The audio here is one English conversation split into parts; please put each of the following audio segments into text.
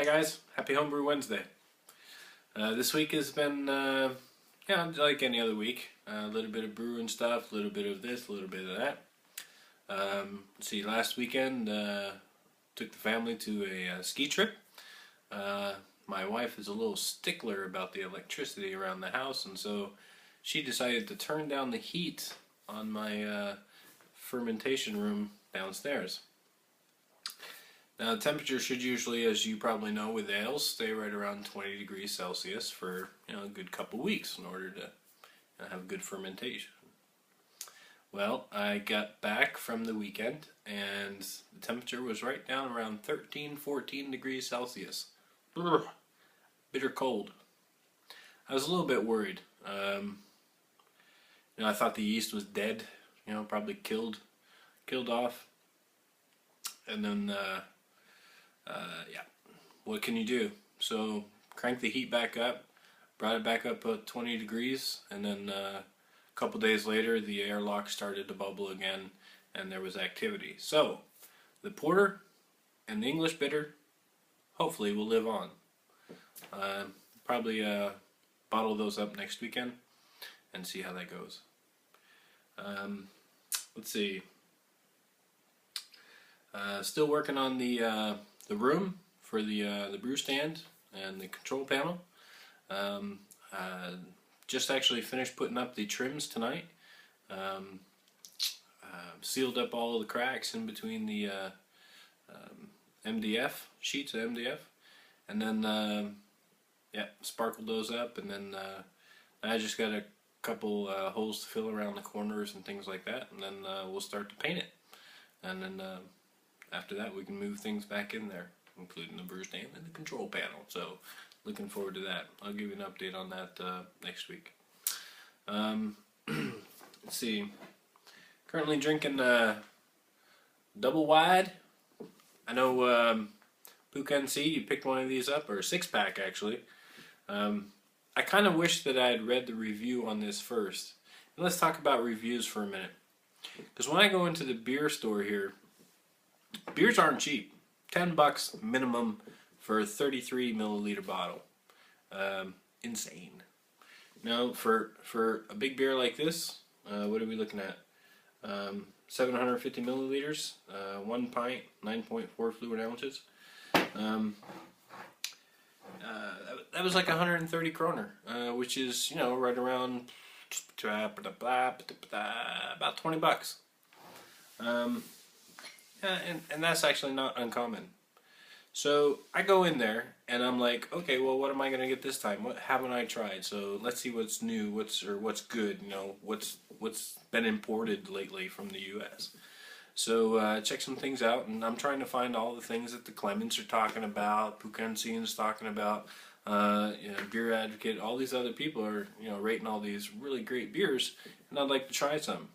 Hi guys, happy Homebrew Wednesday. This week has been, like any other week. A little bit of brewing stuff, a little bit of this, a little bit of that. Let's see, last weekend took the family to a ski trip. My wife is a little stickler about the electricity around the house, and so she decided to turn down the heat on my fermentation room downstairs. Now the temperature should usually, as you probably know with ales, stay right around 20 degrees Celsius for a good couple weeks in order to have good fermentation. Well, I got back from the weekend and the temperature was right down around 13-14 degrees Celsius. Brr, bitter cold. I was a little bit worried. I thought the yeast was dead, probably killed off. And then what can you do? So crank the heat back up, brought it back up 20 degrees, and then a couple days later the airlock started to bubble again and there was activity. So the porter and the English bitter hopefully will live on. Probably bottle those up next weekend and see how that goes. Let's see. Still working on the room for the brew stand and the control panel. Just actually finished putting up the trims tonight. Sealed up all the cracks in between the MDF sheets of MDF, and then sparkled those up, and then I just got a couple holes to fill around the corners and things like that, and then we'll start to paint it, and then after that we can move things back in there, including the brew stand and the control panel. So looking forward to that. I'll give you an update on that next week. Let's see. Currently drinking double wide. I know Pukan C, you picked one of these up, or a 6-pack actually. I kind of wish that I had read the review on this first. And let's talk about reviews for a minute. Because when I go into the beer store here, beers aren't cheap. $10 minimum for a 33 milliliter bottle. Insane. Now for a big beer like this, what are we looking at? 750 milliliters, 1 pint, 9.4 fluid ounces. That was like 130 kroner, which is right around about 20 bucks. And that's actually not uncommon. So I go in there and I'm like, okay, well, what am I gonna get this time? What haven't I tried? So let's see what's new, what's good, what's been imported lately from the U.S. So check some things out, and I'm trying to find all the things that the Clements are talking about, Pukan is talking about, Beer Advocate, all these other people are rating all these really great beers, and I'd like to try some.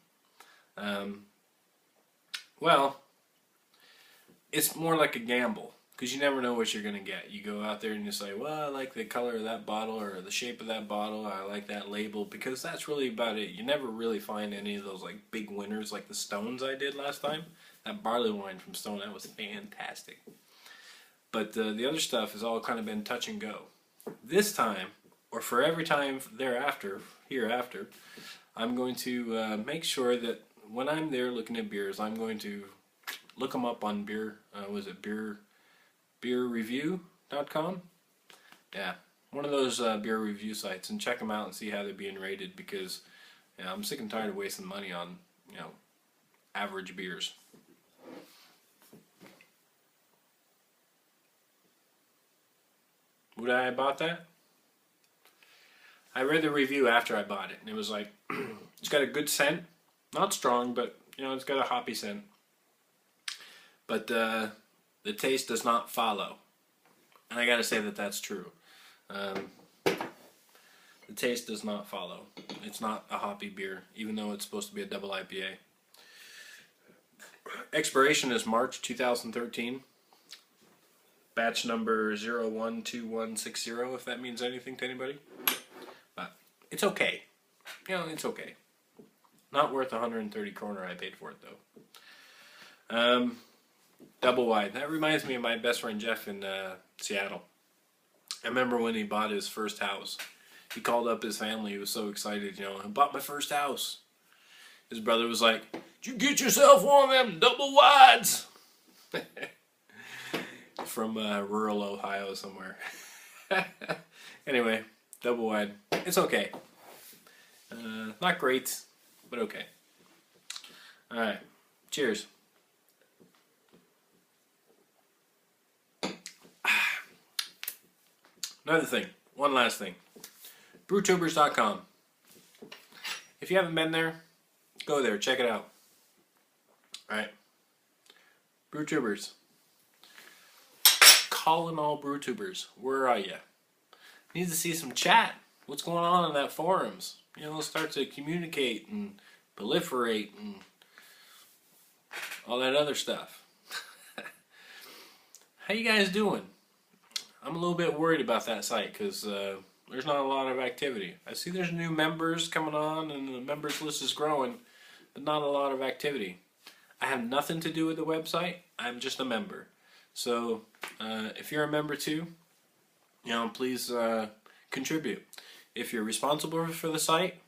Well, it's more like a gamble, because you never know what you're going to get. You go out there and you say, well, I like the color of that bottle, or the shape of that bottle, I like that label, because that's really about it. You never really find any of those like big winners like the Stones I did last time. That barley wine from Stone, that was fantastic. But the other stuff has all kind of been touch and go. This time, or for every time hereafter, I'm going to make sure that when I'm there looking at beers, I'm going to look them up on beerreview.com? Yeah, one of those beer review sites, and check them out and see how they're being rated, because I'm sick and tired of wasting money on average beers. Would I have bought that? I read the review after I bought it, and it was like, it's got a good scent, not strong, but it's got a hoppy scent. But the taste does not follow, and I gotta say that that's true. The taste does not follow. It's not a hoppy beer, even though it's supposed to be a double IPA. Expiration is March 2013. Batch number 012160, if that means anything to anybody. But it's okay. It's okay. Not worth 130 kroner I paid for it, though. Double wide. That reminds me of my best friend Jeff in Seattle. I remember when he bought his first house. He called up his family. He was so excited, you know, I bought my first house. His brother was like, "Did you get yourself one of them double wides?" From rural Ohio somewhere. Anyway, double wide. It's okay. Not great, but okay. Alright, cheers. Another thing, one last thing. Brewtubers.com. If you haven't been there, go there, check it out. Alright. Brewtubers. Calling all Brewtubers. Where are ya? Need to see some chat. What's going on in that forums? You know, start to communicate and proliferate and all that other stuff. How you guys doing? I'm a little bit worried about that site because there's not a lot of activity. I see there's new members coming on and the members list is growing, but not a lot of activity. I have nothing to do with the website. I'm just a member. So if you're a member too, you know, please contribute. If you're responsible for the site,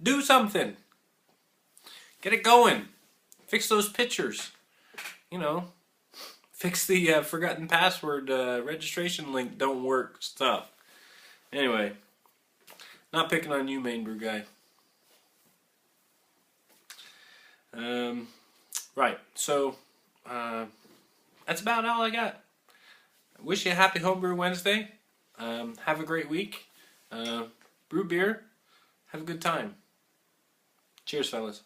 do something. Get it going. Fix those pictures. You know, fix the forgotten password registration link don't work stuff. Anyway, not picking on you, Main Brew Guy. Right, so that's about all I got. I wish you a happy Homebrew Wednesday. Have a great week. Brew beer. Have a good time. Cheers, fellas.